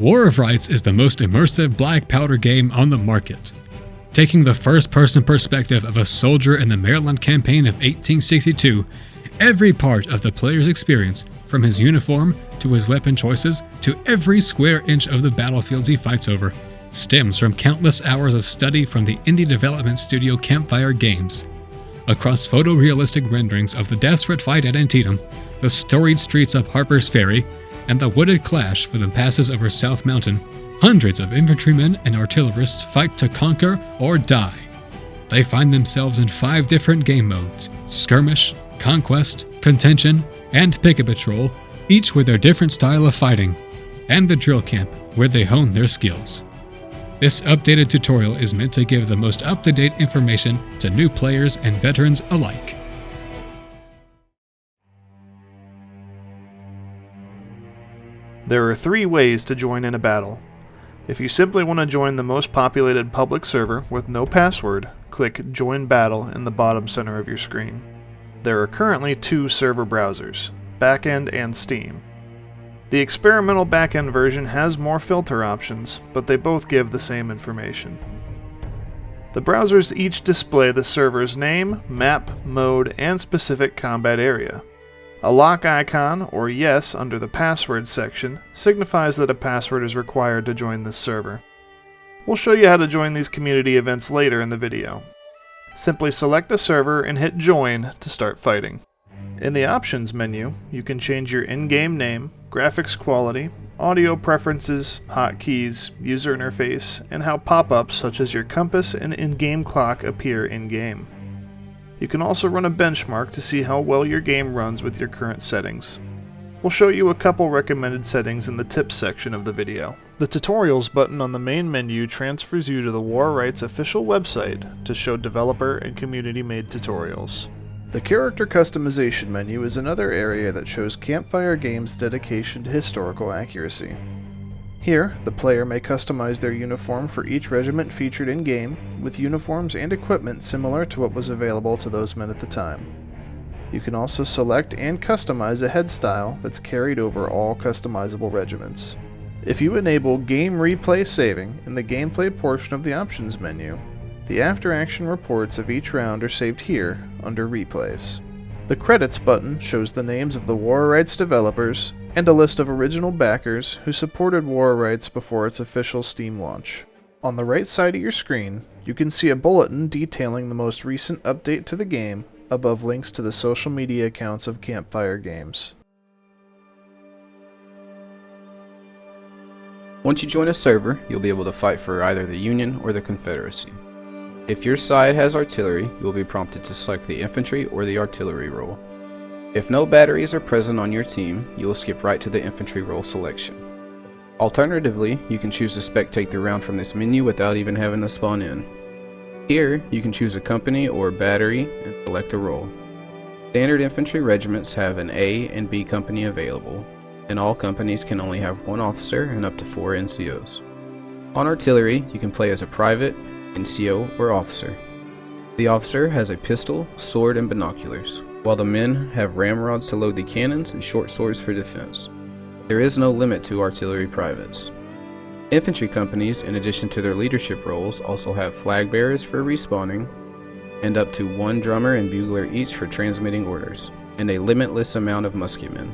War of Rights is the most immersive black powder game on the market. Taking the first-person perspective of a soldier in the Maryland campaign of 1862, every part of the player's experience, from his uniform to his weapon choices to every square inch of the battlefields he fights over, stems from countless hours of study from the indie development studio Campfire Games. Across photorealistic renderings of the desperate fight at Antietam, the storied streets of Harper's Ferry, and the wooded clash for the passes over South Mountain, hundreds of infantrymen and artillerists fight to conquer or die. They find themselves in 5 different game modes: Skirmish, Conquest, Contention, and Picket Patrol, each with their different style of fighting, and the drill camp, where they hone their skills. This updated tutorial is meant to give the most up-to-date information to new players and veterans alike. There are 3 ways to join in a battle. If you simply want to join the most populated public server with no password, click Join Battle in the bottom center of your screen. There are currently 2 server browsers, Backend and Steam. The experimental backend version has more filter options, but they both give the same information. The browsers each display the server's name, map, mode, and specific combat area. A lock icon, or yes, under the password section, signifies that a password is required to join this server. We'll show you how to join these community events later in the video. Simply select a server and hit Join to start fighting. In the Options menu, you can change your in-game name, graphics quality, audio preferences, hotkeys, user interface, and how pop-ups such as your compass and in-game clock appear in-game. You can also run a benchmark to see how well your game runs with your current settings. We'll show you a couple recommended settings in the tips section of the video. The Tutorials button on the main menu transfers you to the War Rights official website to show developer and community-made tutorials. The Character Customization menu is another area that shows Campfire Games' dedication to historical accuracy. Here, the player may customize their uniform for each regiment featured in-game, with uniforms and equipment similar to what was available to those men at the time. You can also select and customize a head style that's carried over all customizable regiments. If you enable Game Replay Saving in the gameplay portion of the Options menu, the after-action reports of each round are saved here under Replays. The Credits button shows the names of the War Rights developers and a list of original backers who supported War Rights before its official Steam launch. On the right side of your screen, you can see a bulletin detailing the most recent update to the game, above links to the social media accounts of Campfire Games. Once you join a server, you'll be able to fight for either the Union or the Confederacy. If your side has artillery, you will be prompted to select the infantry or the artillery role. If no batteries are present on your team, you will skip right to the infantry role selection. Alternatively, you can choose to spectate the round from this menu without even having to spawn in. Here, you can choose a company or battery and select a role. Standard infantry regiments have an A and B company available, and all companies can only have 1 officer and up to 4 NCOs. On artillery, you can play as a private, NCO, or officer. The officer has a pistol, sword, and binoculars, while the men have ramrods to load the cannons and short swords for defense. There is no limit to artillery privates. Infantry companies, in addition to their leadership roles, also have flag bearers for respawning, and up to 1 drummer and bugler each for transmitting orders, and a limitless amount of musketmen.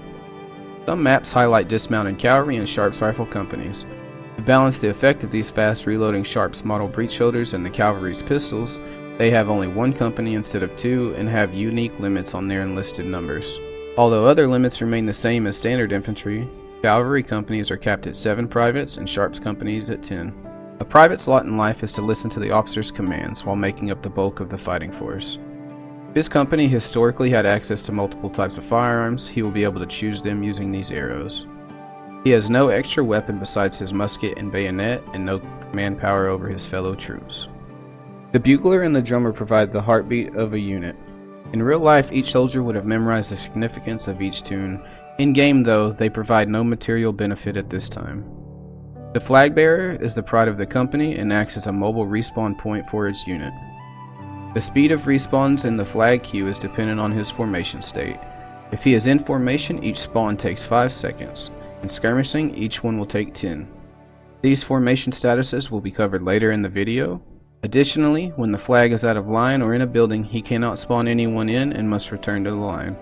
Some maps highlight dismounted cavalry and Sharps rifle companies. To balance the effect of these fast reloading Sharps model breech shoulders and the cavalry's pistols, they have only 1 company instead of 2 and have unique limits on their enlisted numbers. Although other limits remain the same as standard infantry, cavalry companies are capped at 7 privates and Sharps companies at 10. A private's lot in life is to listen to the officer's commands while making up the bulk of the fighting force. If his company historically had access to multiple types of firearms, he will be able to choose them using these arrows. He has no extra weapon besides his musket and bayonet, and no command power over his fellow troops. The bugler and the drummer provide the heartbeat of a unit. In real life, each soldier would have memorized the significance of each tune. In game, though, they provide no material benefit at this time. The flag bearer is the pride of the company and acts as a mobile respawn point for its unit. The speed of respawns in the flag queue is dependent on his formation state. If he is in formation, each spawn takes 5 seconds. In skirmishing, each one will take 10. These formation statuses will be covered later in the video. Additionally, when the flag is out of line or in a building, he cannot spawn anyone in and must return to the line.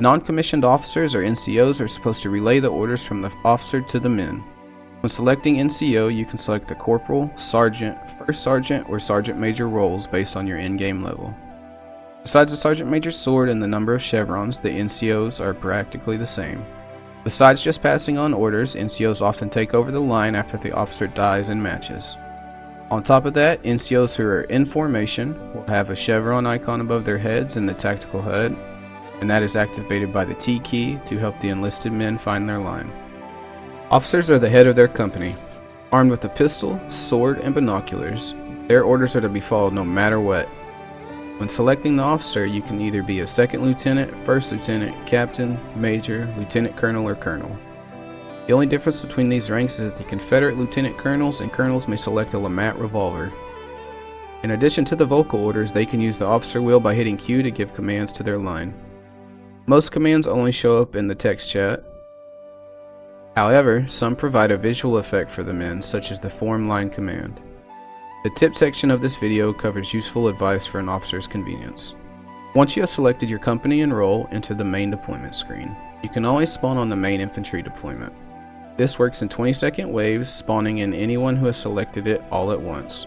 Non-commissioned officers or NCOs are supposed to relay the orders from the officer to the men. When selecting NCO, you can select the corporal, sergeant, first sergeant, or sergeant major roles based on your in-game level. Besides the sergeant major's sword and the number of chevrons, the NCOs are practically the same. Besides just passing on orders, NCOs often take over the line after the officer dies in matches. On top of that, NCOs who are in formation will have a chevron icon above their heads in the tactical HUD, and that is activated by the T key to help the enlisted men find their line. Officers are the head of their company. Armed with a pistol, sword, and binoculars, their orders are to be followed no matter what. When selecting the officer, you can either be a second lieutenant, first lieutenant, captain, major, lieutenant colonel, or colonel. The only difference between these ranks is that the Confederate lieutenant colonels and colonels may select a LeMat revolver. In addition to the vocal orders, they can use the officer wheel by hitting Q to give commands to their line. Most commands only show up in the text chat. However, some provide a visual effect for the men, such as the form line command. The tip section of this video covers useful advice for an officer's convenience. Once you have selected your company and role, enter the main deployment screen. You can always spawn on the main infantry deployment. This works in 20-second waves, spawning in anyone who has selected it all at once.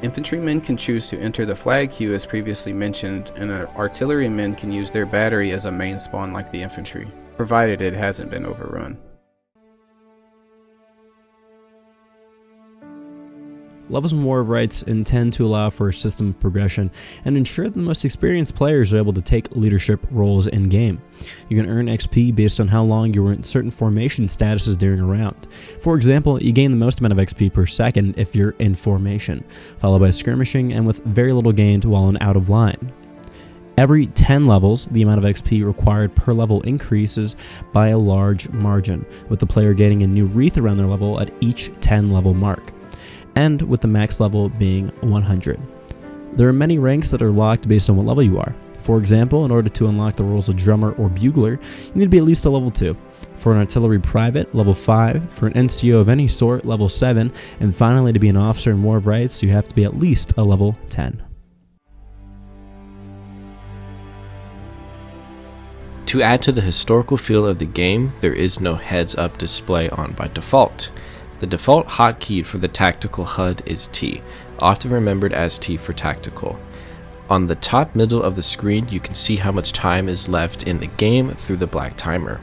Infantrymen can choose to enter the flag queue as previously mentioned, and artillerymen can use their battery as a main spawn like the infantry, provided it hasn't been overrun. Levels in War of Rights intend to allow for a system of progression and ensure that the most experienced players are able to take leadership roles in-game. You can earn XP based on how long you were in certain formation statuses during a round. For example, you gain the most amount of XP per second if you're in formation, followed by skirmishing and with very little gained while in out of line. Every 10 levels, the amount of XP required per level increases by a large margin, with the player gaining a new wreath around their level at each 10 level mark, and with the max level being 100. There are many ranks that are locked based on what level you are. For example, in order to unlock the roles of drummer or bugler, you need to be at least a level 2. For an artillery private, level 5. For an NCO of any sort, level 7. And finally, to be an officer in War of Rights, you have to be at least a level 10. To add to the historical feel of the game, there is no heads-up display on by default. The default hotkey for the tactical HUD is T, often remembered as T for tactical. On the top middle of the screen, you can see how much time is left in the game through the black timer.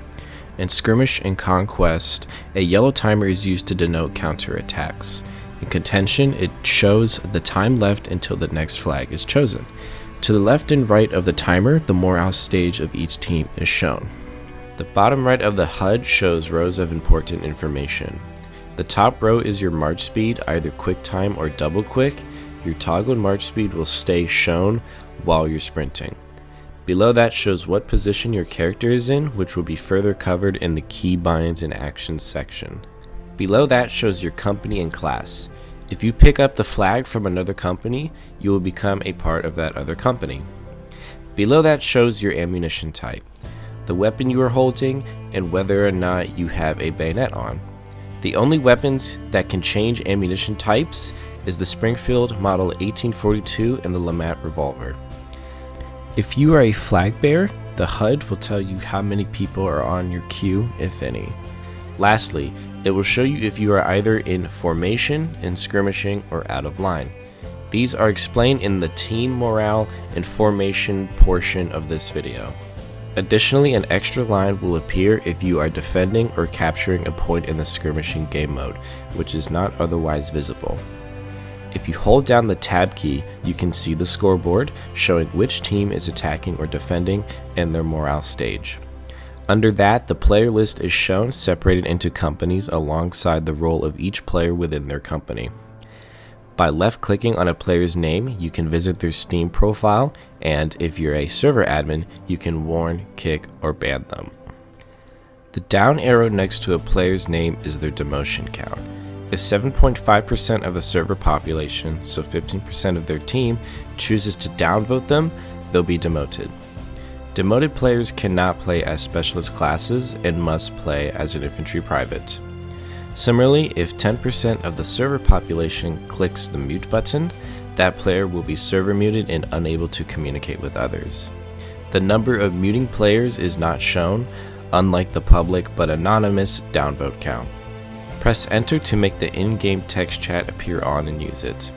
In Skirmish and Conquest, a yellow timer is used to denote counterattacks. In Contention, it shows the time left until the next flag is chosen. To the left and right of the timer, the morale stage of each team is shown. The bottom right of the HUD shows rows of important information. The top row is your march speed, either quick time or double quick. Your toggled march speed will stay shown while you're sprinting. Below that shows what position your character is in, which will be further covered in the Keybinds and Actions section. Below that shows your company and class. If you pick up the flag from another company, you will become a part of that other company. Below that shows your ammunition type, the weapon you are holding, and whether or not you have a bayonet on. The only weapons that can change ammunition types is the Springfield Model 1842 and the LeMat revolver. If you are a flag bearer, the HUD will tell you how many people are on your queue, if any. Lastly, it will show you if you are either in formation, in skirmishing, or out of line. These are explained in the team morale and formation portion of this video. Additionally, an extra line will appear if you are defending or capturing a point in the skirmishing game mode, which is not otherwise visible. If you hold down the tab key, you can see the scoreboard showing which team is attacking or defending and their morale stage. Under that, the player list is shown separated into companies alongside the role of each player within their company. By left-clicking on a player's name, you can visit their Steam profile, and if you're a server admin, you can warn, kick, or ban them. The down arrow next to a player's name is their demotion count. If 7.5% of the server population, so 15% of their team, chooses to downvote them, they'll be demoted. Demoted players cannot play as specialist classes and must play as an infantry private. Similarly, if 10% of the server population clicks the mute button, that player will be server muted and unable to communicate with others. The number of muting players is not shown, unlike the public but anonymous downvote count. Press enter to make the in-game text chat appear on and use it.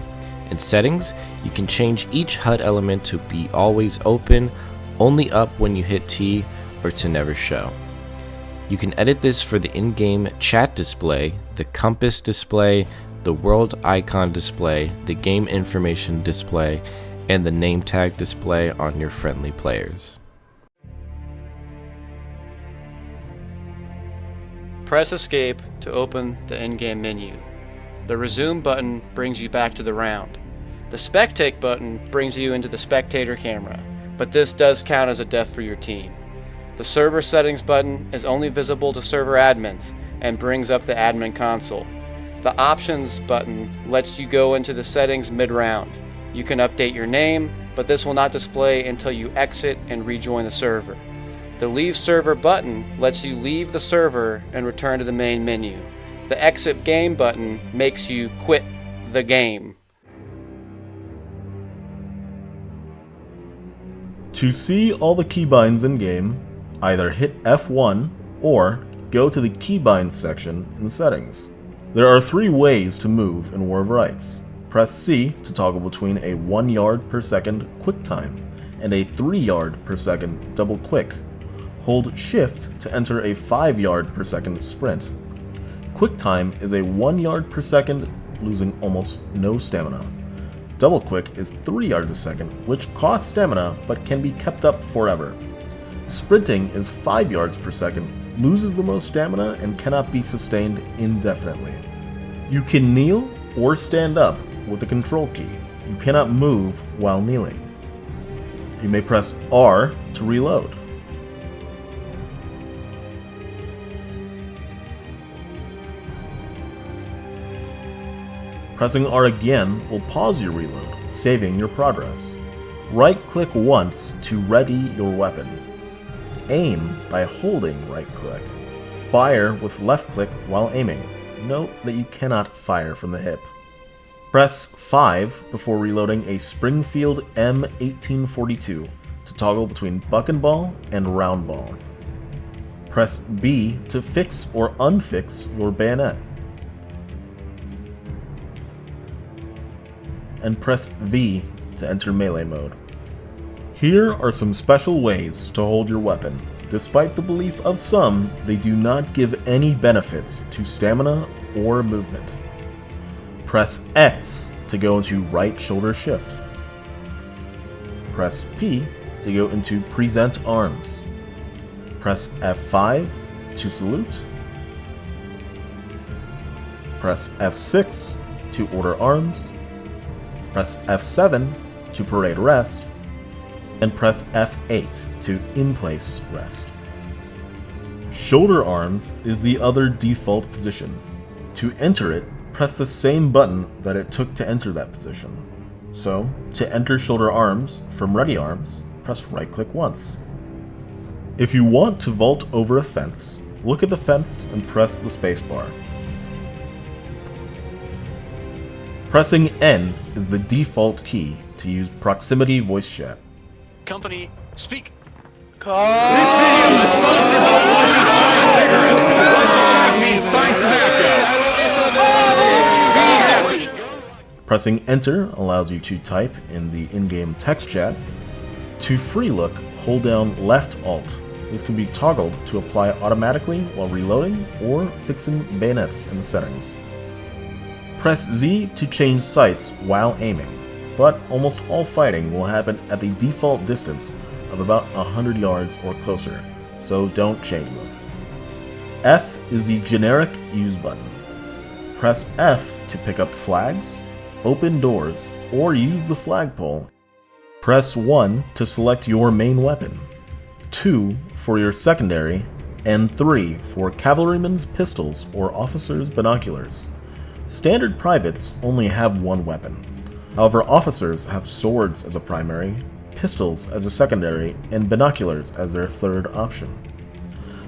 In settings, you can change each HUD element to be always open, only up when you hit T, or to never show. You can edit this for the in-game chat display, the compass display, the world icon display, the game information display, and the name tag display on your friendly players. Press escape to open the in-game menu. The resume button brings you back to the round. The spectate button brings you into the spectator camera, but this does count as a death for your team. The server settings button is only visible to server admins and brings up the admin console. The options button lets you go into the settings mid-round. You can update your name, but this will not display until you exit and rejoin the server. The leave server button lets you leave the server and return to the main menu. The exit game button makes you quit the game. To see all the keybinds in game, either hit F1 or go to the Keybinds section in settings. There are 3 ways to move in War of Rights. Press C to toggle between a 1 yard per second quick time and a 3 yard per second double quick. Hold Shift to enter a 5 yard per second sprint. Quick time is a 1 yard per second, losing almost no stamina. Double quick is 3 yards a second, which costs stamina but can be kept up forever. Sprinting is 5 yards per second, loses the most stamina and cannot be sustained indefinitely. You can kneel or stand up with the control key. You cannot move while kneeling. You may press R to reload. Pressing R again will pause your reload, saving your progress. Right-click once to ready your weapon. Aim by holding right-click. Fire with left-click while aiming. Note that you cannot fire from the hip. Press 5 before reloading a Springfield M1842 to toggle between buck and ball and round ball. Press B to fix or unfix your bayonet. And press V to enter melee mode. Here are some special ways to hold your weapon. Despite the belief of some, they do not give any benefits to stamina or movement. Press X to go into right shoulder shift. Press P to go into present arms. Press F5 to salute. Press F6 to order arms. Press F7 to parade rest, and press F8 to in-place rest. Shoulder arms is the other default position. To enter it, press the same button that it took to enter that position. So, to enter shoulder arms from ready arms, press right-click once. If you want to vault over a fence, look at the fence and press the spacebar. Pressing N is the default key to use proximity voice chat. Company, speak. Pressing Enter allows you to type in the in-game text chat. To free look, hold down left Alt. This can be toggled to apply automatically while reloading or fixing bayonets in the settings. Press Z to change sights while aiming, but almost all fighting will happen at the default distance of about 100 yards or closer, so don't change them. F is the generic use button. Press F to pick up flags, open doors, or use the flagpole. Press 1 to select your main weapon, 2 for your secondary, and 3 for cavalrymen's pistols or officers' binoculars. Standard privates only have one weapon. However, officers have swords as a primary, pistols as a secondary, and binoculars as their third option.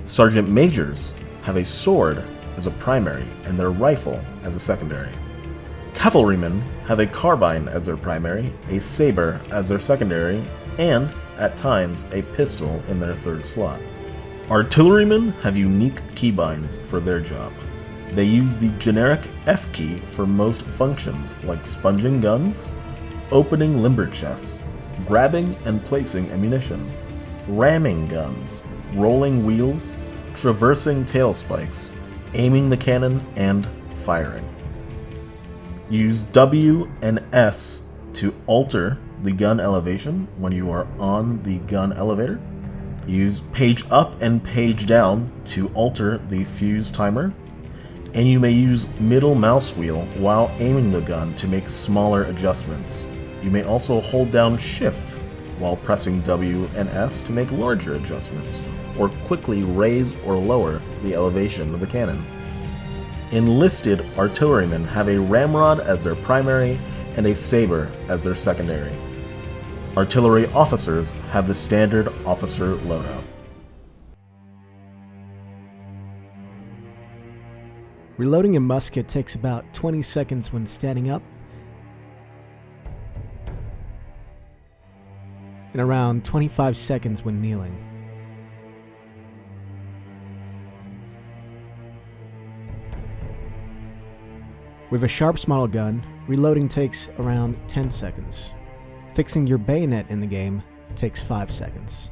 Sergeant majors have a sword as a primary and their rifle as a secondary. Cavalrymen have a carbine as their primary, a saber as their secondary, and, at times, a pistol in their third slot. Artillerymen have unique keybinds for their job. They use the generic F key for most functions like sponging guns, opening limber chests, grabbing and placing ammunition, ramming guns, rolling wheels, traversing tail spikes, aiming the cannon, and firing. Use W and S to alter the gun elevation when you are on the gun elevator. Use page up and page down to alter the fuse timer. And you may use middle mouse wheel while aiming the gun to make smaller adjustments. You may also hold down Shift while pressing W and S to make larger adjustments, or quickly raise or lower the elevation of the cannon. Enlisted artillerymen have a ramrod as their primary and a saber as their secondary. Artillery officers have the standard officer loadout. Reloading a musket takes about 20 seconds when standing up and around 25 seconds when kneeling. With a Sharps model gun, reloading takes around 10 seconds. Fixing your bayonet in the game takes 5 seconds.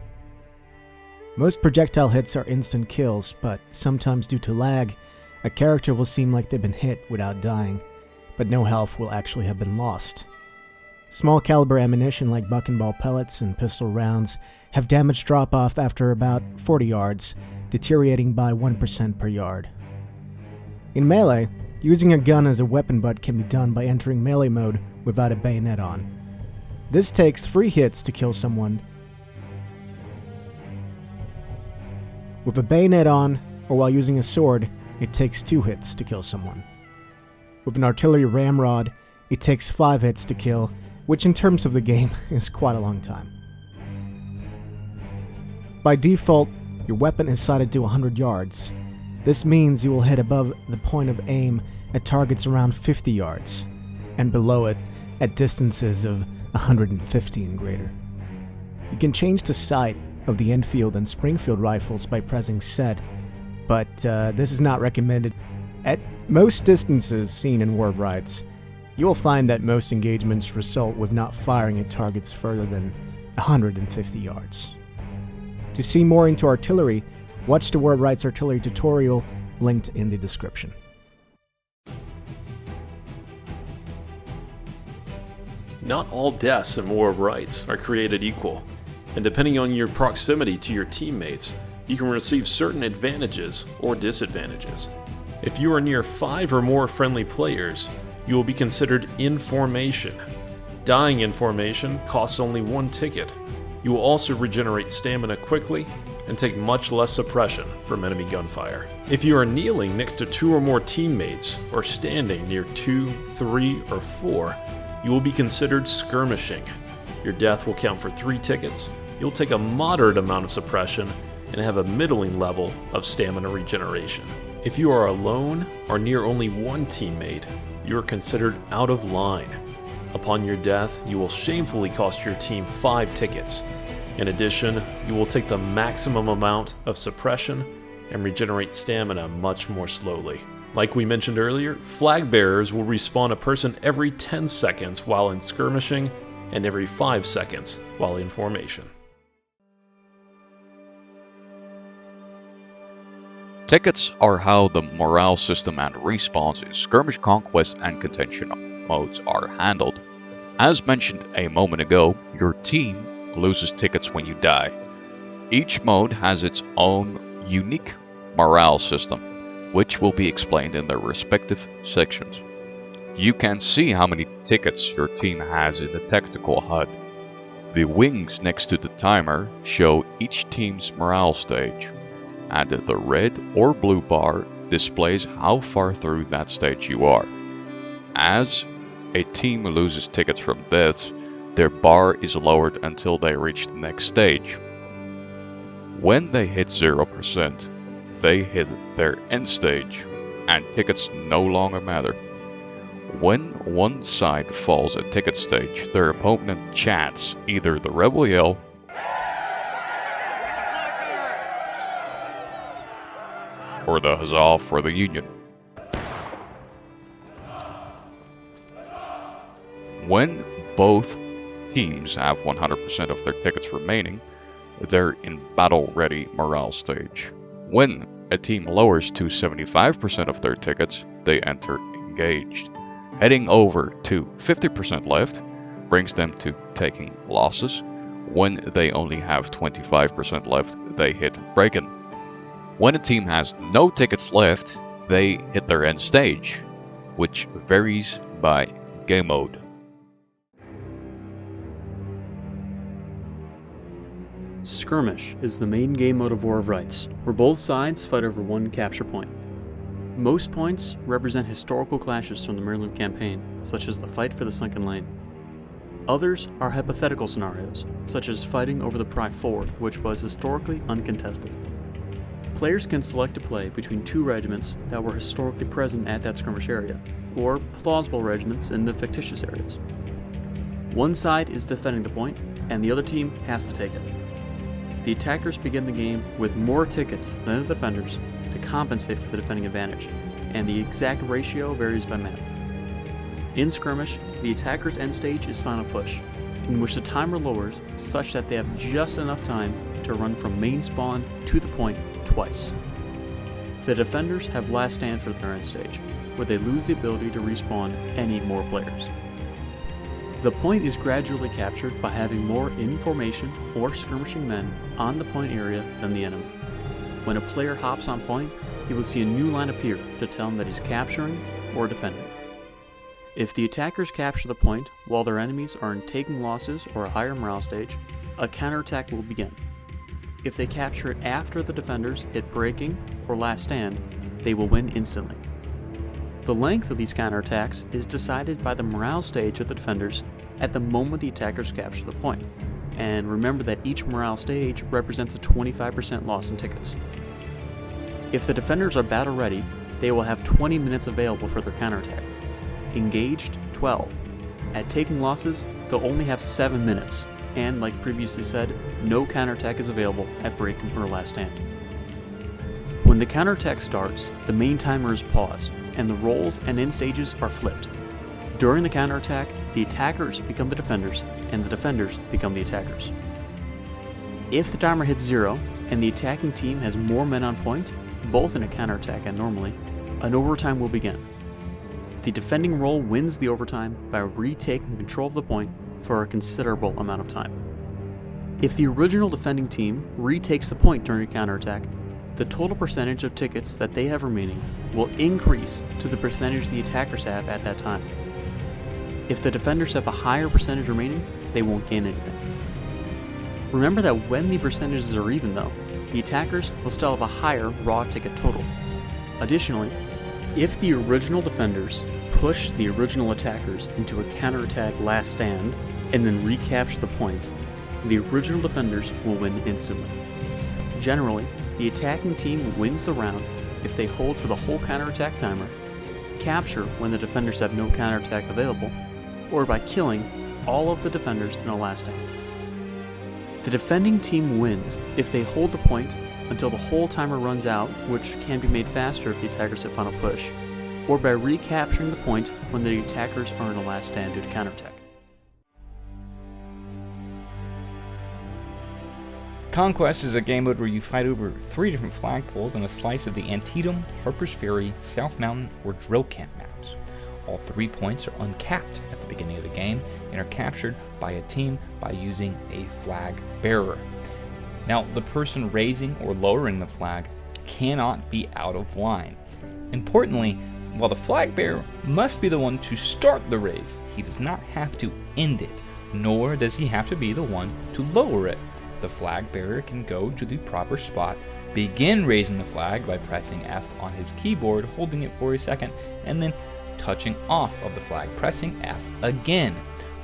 Most projectile hits are instant kills, but sometimes due to lag, a character will seem like they've been hit without dying, but no health will actually have been lost. Small caliber ammunition like buck and ball pellets and pistol rounds have damage drop-off after about 40 yards, deteriorating by 1% per yard. In melee, using a gun as a weapon butt can be done by entering melee mode without a bayonet on. This takes 3 hits to kill someone. With a bayonet on, or while using a sword, it takes 2 hits to kill someone. With an artillery ramrod, it takes 5 hits to kill, which in terms of the game is quite a long time. By default, your weapon is sighted to 100 yards. This means you will hit above the point of aim at targets around 50 yards, and below it at distances of 150 and greater. You can change the sight of the Enfield and Springfield rifles by pressing Set, but this is not recommended. At most distances seen in War of Rights, you will find that most engagements result with not firing at targets further than 150 yards. To see more into artillery, watch the War of Rights artillery tutorial linked in the description. Not all deaths in War of Rights are created equal, and depending on your proximity to your teammates, you can receive certain advantages or disadvantages. If you are near 5 or more friendly players, you will be considered in formation. Dying in formation costs only 1 ticket. You will also regenerate stamina quickly and take much less suppression from enemy gunfire. If you are kneeling next to 2 or more teammates, or standing near 2, 3, or 4, you will be considered skirmishing. Your death will count for 3 tickets, you'll take a moderate amount of suppression, and have a middling level of stamina regeneration. If you are alone or near only 1 teammate, you are considered out of line. Upon your death, you will shamefully cost your team 5 tickets. In addition, you will take the maximum amount of suppression and regenerate stamina much more slowly. Like we mentioned earlier, flag bearers will respawn a person every 10 seconds while in skirmishing and every 5 seconds while in formation. Tickets are how the morale system and respawns in Skirmish, Conquest, and Contention modes are handled. As mentioned a moment ago, your team loses tickets when you die. Each mode has its own unique morale system, which will be explained in their respective sections. You can see how many tickets your team has in the tactical HUD. The wings next to the timer show each team's morale stage, and the red or blue bar displays how far through that stage you are. As a team loses tickets from deaths, their bar is lowered until they reach the next stage. When they hit 0%, they hit their end stage, and tickets no longer matter. When one side falls at ticket stage, their opponent chants either the rebel yell or the huzzah for the Union. When both teams have 100% of their tickets remaining, they're in battle-ready morale stage. When a team lowers to 75% of their tickets, they enter engaged. Heading over to 50% left brings them to taking losses. When they only have 25% left, they hit break-in. When a team has no tickets left, they hit their end stage, which varies by game mode. Skirmish is the main game mode of War of Rights, where both sides fight over one capture point. Most points represent historical clashes from the Maryland campaign, such as the fight for the Sunken Lane. Others are hypothetical scenarios, such as fighting over the Pry Ford, which was historically uncontested. Players can select to play between two regiments that were historically present at that skirmish area, or plausible regiments in the fictitious areas. One side is defending the point, and the other team has to take it. The attackers begin the game with more tickets than the defenders to compensate for the defending advantage, and the exact ratio varies by map. In Skirmish, the attacker's end stage is Final Push, in which the timer lowers such that they have just enough time to run from main spawn to the point twice. The defenders have Last Stand for their end stage, where they lose the ability to respawn any more players. The point is gradually captured by having more in formation or skirmishing men on the point area than the enemy. When a player hops on point, he will see a new line appear to tell him that he's capturing or defending. If the attackers capture the point while their enemies are in taking losses or a higher morale stage, a counterattack will begin. If they capture it after the defenders hit breaking or last stand, they will win instantly. The length of these counterattacks is decided by the morale stage of the defenders at the moment the attackers capture the point, and remember that each morale stage represents a 25% loss in tickets. If the defenders are battle ready, they will have 20 minutes available for their counterattack. Engaged, 12. At taking losses, they'll only have 7 minutes, and like previously said, no counterattack is available at breaking or last stand. When the counterattack starts, the main timer is paused, and the roles and end stages are flipped. During the counterattack, the attackers become the defenders, and the defenders become the attackers. If the timer hits 0, and the attacking team has more men on point, both in a counterattack and normally, an overtime will begin. The defending role wins the overtime by retaking control of the point for a considerable amount of time. If the original defending team retakes the point during a counterattack, the total percentage of tickets that they have remaining will increase to the percentage the attackers have at that time. If the defenders have a higher percentage remaining, they won't gain anything. Remember that when the percentages are even though, the attackers will still have a higher raw ticket total. Additionally, if the original defenders push the original attackers into a counterattack last stand and then recapture the point, the original defenders will win instantly. Generally, the attacking team wins the round if they hold for the whole counterattack timer, capture when the defenders have no counterattack available, or by killing all of the defenders in a last stand. The defending team wins if they hold the point until the whole timer runs out, which can be made faster if the attackers hit Final Push, or by recapturing the point when the attackers are in a last stand due to counterattack. Conquest is a game mode where you fight over 3 different flagpoles on a slice of the Antietam, Harper's Ferry, South Mountain, or Drill Camp maps. All 3 points are uncapped at the beginning of the game and are captured by a team by using a flag bearer. Now, the person raising or lowering the flag cannot be out of line. Importantly, while the flag bearer must be the one to start the raise, he does not have to end it, nor does he have to be the one to lower it. The flag bearer can go to the proper spot, begin raising the flag by pressing F on his keyboard, holding it for a second, and then touching off of the flag, pressing F again.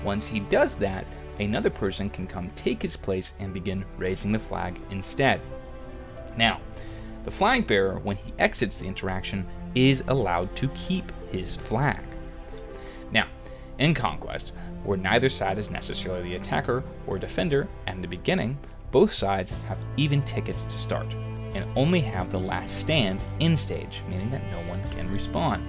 Once he does that, another person can come take his place and begin raising the flag instead. Now, the flag bearer, when he exits the interaction, is allowed to keep his flag. Now, in Conquest, where neither side is necessarily the attacker or defender at the beginning, both sides have even tickets to start, and only have the last stand in stage, meaning that no one can respawn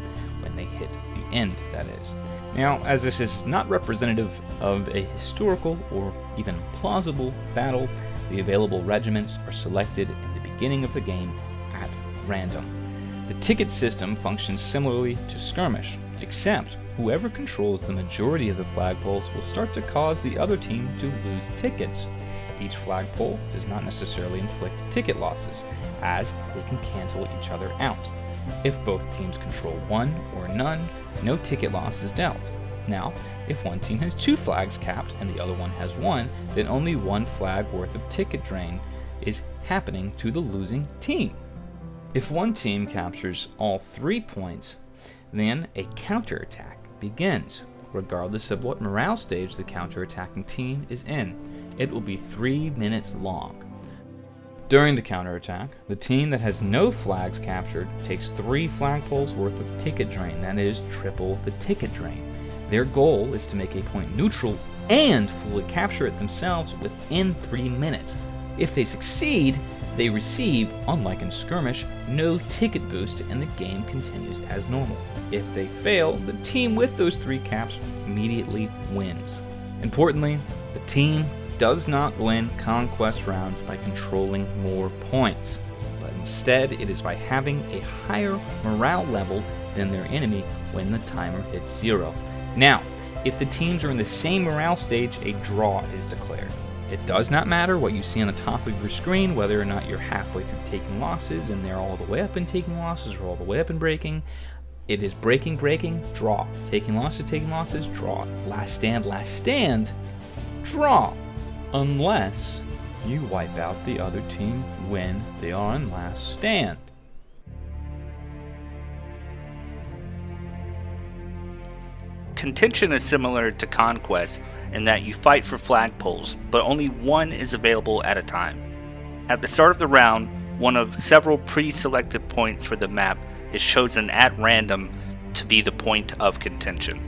when they hit the end, that is. Now, as this is not representative of a historical or even plausible battle, the available regiments are selected in the beginning of the game at random. The ticket system functions similarly to Skirmish, except whoever controls the majority of the flagpoles will start to cause the other team to lose tickets. Each flagpole does not necessarily inflict ticket losses, as they can cancel each other out. If both teams control one or none, no ticket loss is dealt. Now, if one team has 2 flags capped and the other one has 1, then only 1 flag worth of ticket drain is happening to the losing team. If one team captures all 3 points, then a counterattack begins, regardless of what morale stage the counterattacking team is in. It will be 3 minutes long. During the counterattack, the team that has no flags captured takes 3 flagpoles worth of ticket drain, that is, triple the ticket drain. Their goal is to make a point neutral and fully capture it themselves within 3 minutes. If they succeed, they receive, unlike in Skirmish, no ticket boost and the game continues as normal. If they fail, the team with those 3 caps immediately wins. Importantly, the team does not win Conquest rounds by controlling more points, but instead it is by having a higher morale level than their enemy when the timer hits 0. Now, if the teams are in the same morale stage, a draw is declared. It does not matter what you see on the top of your screen, whether or not you're halfway through taking losses and they're all the way up in taking losses or all the way up in breaking. It is breaking, draw. Taking losses, draw. Last stand, draw. Unless you wipe out the other team when they are on last stand. Contention is similar to Conquest in that you fight for flagpoles, but only one is available at a time. At the start of the round, one of several pre-selected points for the map is chosen at random to be the point of contention.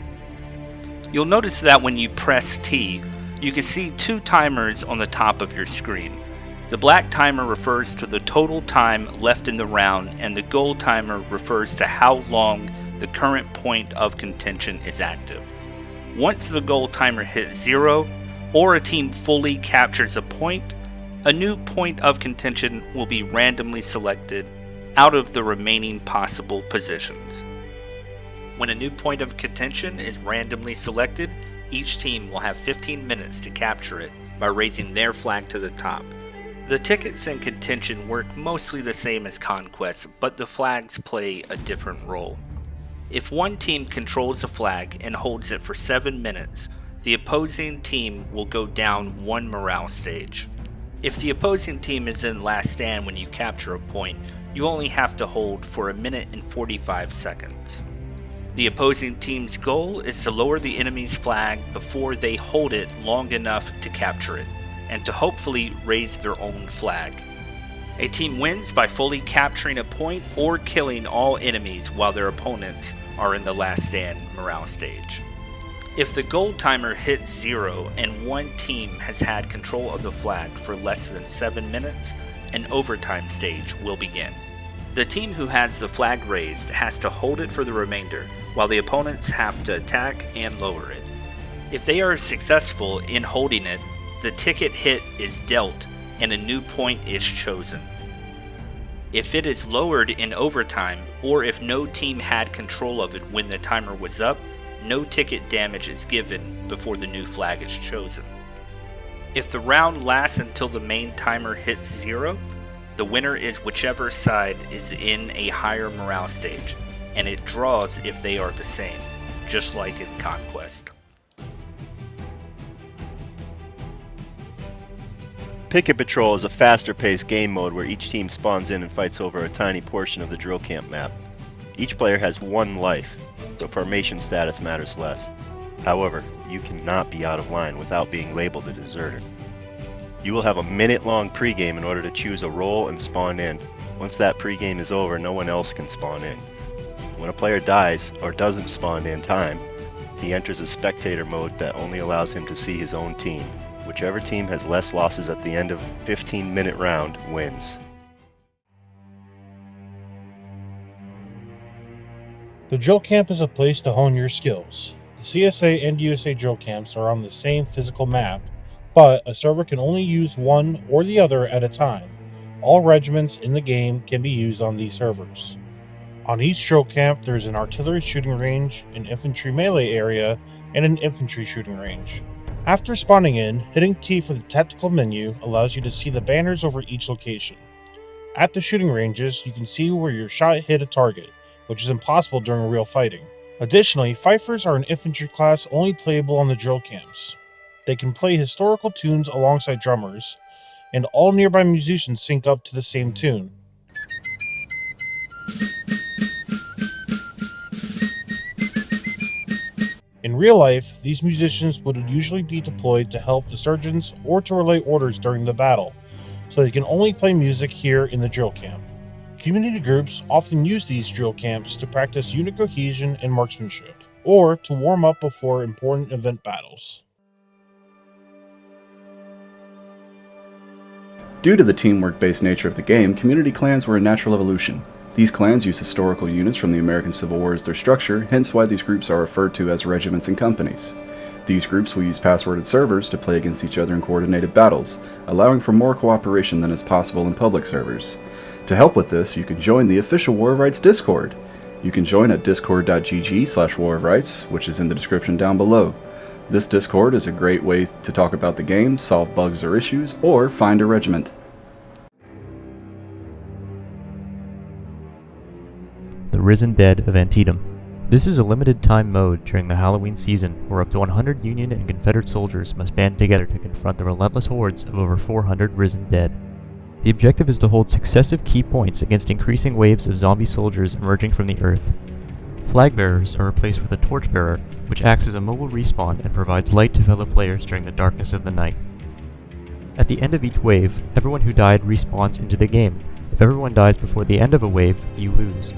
You'll notice that when you press T, you can see 2 timers on the top of your screen. The black timer refers to the total time left in the round, and the gold timer refers to how long the current point of contention is active. Once the gold timer hits 0, or a team fully captures a point, a new point of contention will be randomly selected out of the remaining possible positions. When a new point of contention is randomly selected, each team will have 15 minutes to capture it by raising their flag to the top. The tickets in contention work mostly the same as Conquest, but the flags play a different role. If one team controls a flag and holds it for 7 minutes, the opposing team will go down 1 morale stage. If the opposing team is in last stand when you capture a point, you only have to hold for 1 minute and 45 seconds. The opposing team's goal is to lower the enemy's flag before they hold it long enough to capture it, and to hopefully raise their own flag. A team wins by fully capturing a point or killing all enemies while their opponents are in the last stand morale stage. If the gold timer hits 0 and one team has had control of the flag for less than 7 minutes, an overtime stage will begin. The team who has the flag raised has to hold it for the remainder, while the opponents have to attack and lower it. If they are successful in holding it, the ticket hit is dealt and a new point is chosen. If it is lowered in overtime, or if no team had control of it when the timer was up, no ticket damage is given before the new flag is chosen. If the round lasts until the main timer hits 0, the winner is whichever side is in a higher morale stage, and it draws if they are the same, just like in Conquest. Picket Patrol is a faster-paced game mode where each team spawns in and fights over a tiny portion of the drill camp map. Each player has 1 life, so formation status matters less. However, you cannot be out of line without being labeled a deserter. You will have a minute-long pregame in order to choose a role and spawn in. Once that pregame is over, no one else can spawn in. When a player dies or doesn't spawn in time, he enters a spectator mode that only allows him to see his own team. Whichever team has less losses at the end of a 15-minute round wins. The drill camp is a place to hone your skills. The CSA and USA drill camps are on the same physical map, but a server can only use one or the other at a time. All regiments in the game can be used on these servers. On each drill camp, there is an artillery shooting range, an infantry melee area, and an infantry shooting range. After spawning in, hitting T for the tactical menu allows you to see the banners over each location. At the shooting ranges, you can see where your shot hit a target, which is impossible during real fighting. Additionally, fifers are an infantry class only playable on the drill camps. They can play historical tunes alongside drummers, and all nearby musicians sync up to the same tune. In real life, these musicians would usually be deployed to help the surgeons or to relay orders during the battle, so they can only play music here in the drill camp. Community groups often use these drill camps to practice unit cohesion and marksmanship, or to warm up before important event battles. Due to the teamwork-based nature of the game, community clans were a natural evolution. These clans use historical units from the American Civil War as their structure, hence why these groups are referred to as regiments and companies. These groups will use passworded servers to play against each other in coordinated battles, allowing for more cooperation than is possible in public servers. To help with this, you can join the official War of Rights Discord. You can join at discord.gg/War of Rights, which is in the description down below. This Discord is a great way to talk about the game, solve bugs or issues, or find a regiment. The Risen Dead of Antietam. This is a limited time mode during the Halloween season where up to 100 Union and Confederate soldiers must band together to confront the relentless hordes of over 400 risen dead. The objective is to hold successive key points against increasing waves of zombie soldiers emerging from the earth. Flag bearers are replaced with a torchbearer, which acts as a mobile respawn and provides light to fellow players during the darkness of the night. At the end of each wave, everyone who died respawns into the game. If everyone dies before the end of a wave, you lose.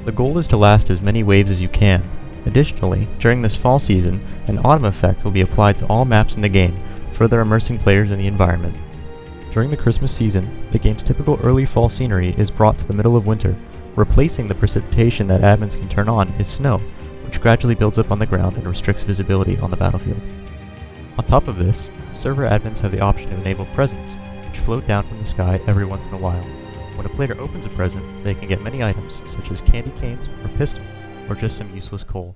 The goal is to last as many waves as you can. Additionally, during this fall season, an autumn effect will be applied to all maps in the game, further immersing players in the environment. During the Christmas season, the game's typical early fall scenery is brought to the middle of winter. Replacing the precipitation that admins can turn on is snow, which gradually builds up on the ground and restricts visibility on the battlefield. On top of this, server admins have the option to enable presents, which float down from the sky every once in a while. When a player opens a present, they can get many items, such as candy canes or pistol, or just some useless coal.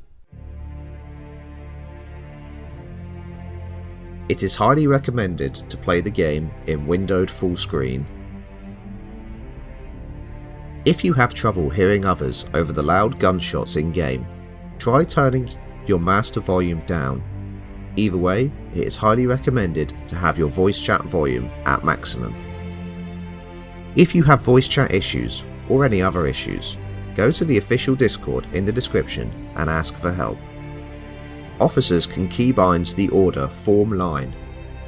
It is highly recommended to play the game in windowed full screen. If you have trouble hearing others over the loud gunshots in-game, try turning your master volume down. Either way, it is highly recommended to have your voice chat volume at maximum. If you have voice chat issues or any other issues, go to the official Discord in the description and ask for help. Officers can keybind the order form line,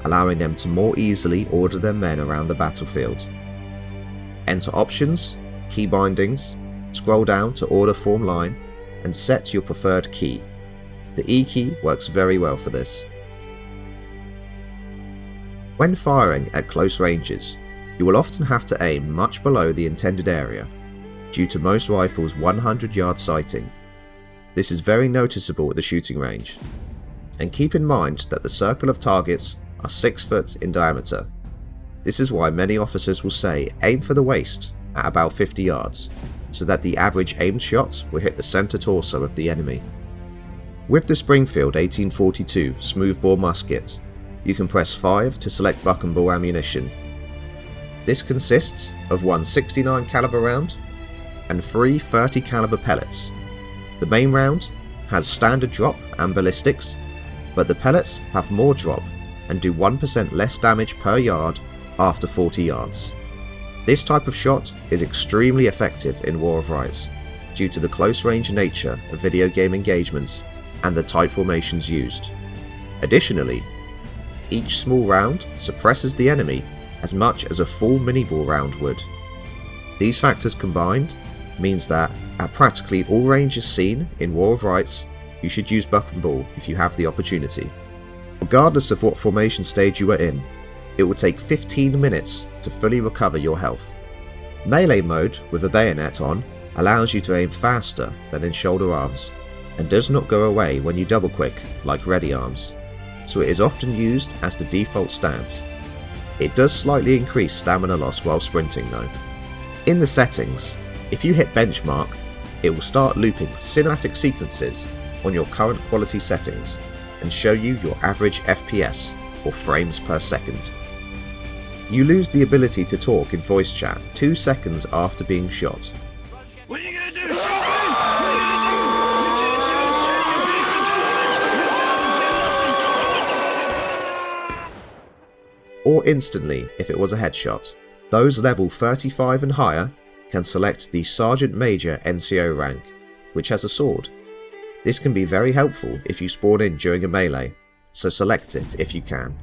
allowing them to more easily order their men around the battlefield. Enter options, key bindings, scroll down to order form line, and set your preferred key. The E key works very well for this. When firing at close ranges, you will often have to aim much below the intended area, due to most rifles' 100-yard sighting. This is very noticeable at the shooting range. And keep in mind that the circle of targets are 6 foot in diameter. This is why many officers will say aim for the waist at about 50 yards, so that the average aimed shot will hit the center torso of the enemy. With the Springfield 1842 smoothbore musket, you can press 5 to select buck and ball ammunition. This consists of one 69 caliber round and 3 30 caliber pellets. The main round has standard drop and ballistics, but the pellets have more drop and do 1% less damage per yard after 40 yards. This type of shot is extremely effective in War of Rights due to the close range nature of video game engagements and the tight formations used. Additionally, each small round suppresses the enemy as much as a full mini ball round would. These factors combined means that at practically all ranges seen in War of Rights, you should use Buck and Ball if you have the opportunity. Regardless of what formation stage you are in, it will take 15 minutes to fully recover your health. Melee mode with a bayonet on allows you to aim faster than in shoulder arms, and does not go away when you double quick like ready arms, so it is often used as the default stance. It does slightly increase stamina loss while sprinting though. In the settings, if you hit benchmark, it will start looping cinematic sequences on your current quality settings and show you your average FPS, or frames per second. You lose the ability to talk in voice chat 2 seconds after being shot. What are you gonna do? Or instantly if it was a headshot. Those level 35 and higher can select the Sergeant Major NCO rank, which has a sword. This can be very helpful if you spawn in during a melee, so select it if you can.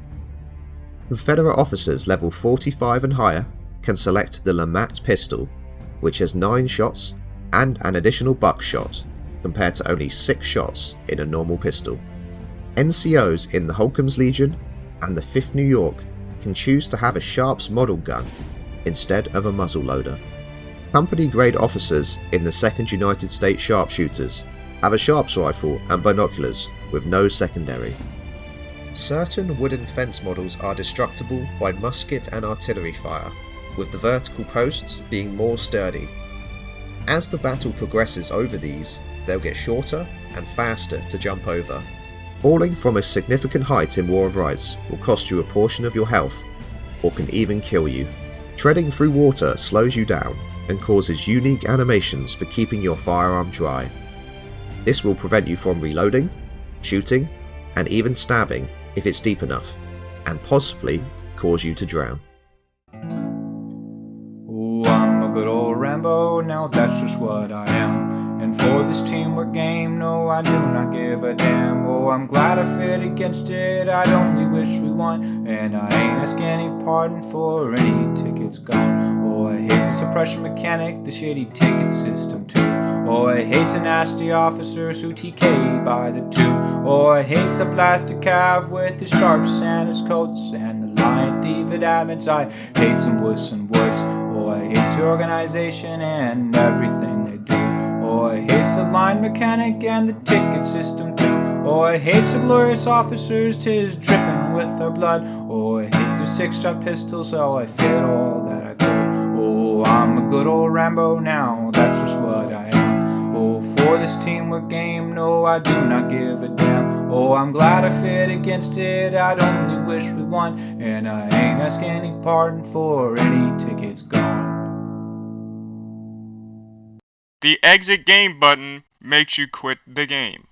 Confederate officers level 45 and higher can select the Lamat pistol, which has 9 shots and an additional buckshot, compared to only 6 shots in a normal pistol. NCOs in the Holcomb's Legion and the 5th New York can choose to have a Sharps model gun instead of a muzzleloader. Company grade officers in the 2nd United States Sharpshooters have a Sharps rifle and binoculars with no secondary. Certain wooden fence models are destructible by musket and artillery fire, with the vertical posts being more sturdy. As the battle progresses over these, they'll get shorter and faster to jump over. Falling from a significant height in War of Rights will cost you a portion of your health, or can even kill you. Treading through water slows you down and causes unique animations for keeping your firearm dry. This will prevent you from reloading, shooting, and even stabbing if it's deep enough, and possibly cause you to drown. Ooh, I'm a good old Rambo, now that's just what I am. And for this teamwork game, no, I do not give a damn. Oh, I'm glad I fit against it, I'd only wish we won. And I ain't asking any pardon for any tickets gone. Oh, I hate the suppression mechanic, the shitty ticket system too. Oh, I hate the nasty officers who TK by the 2. Oh, I hate the blasted cav with his sharps and his coats, and the lion thief at admins. I hate some wuss and wuss. Oh, I hate the organization and everything they do. Oh, I hate the line mechanic and the ticket system too. Oh, I hate the glorious officers, 'tis dripping with their blood. Oh, I hate their 6-shot pistols, so I fit all that I could. Oh, I'm a good old Rambo now, that's just what I am. Oh, for this teamwork game, no, I do not give a damn. Oh, I'm glad I fit against it, I'd only wish we won. And I ain't asking any pardon for any tickets gone. The exit game button makes you quit the game.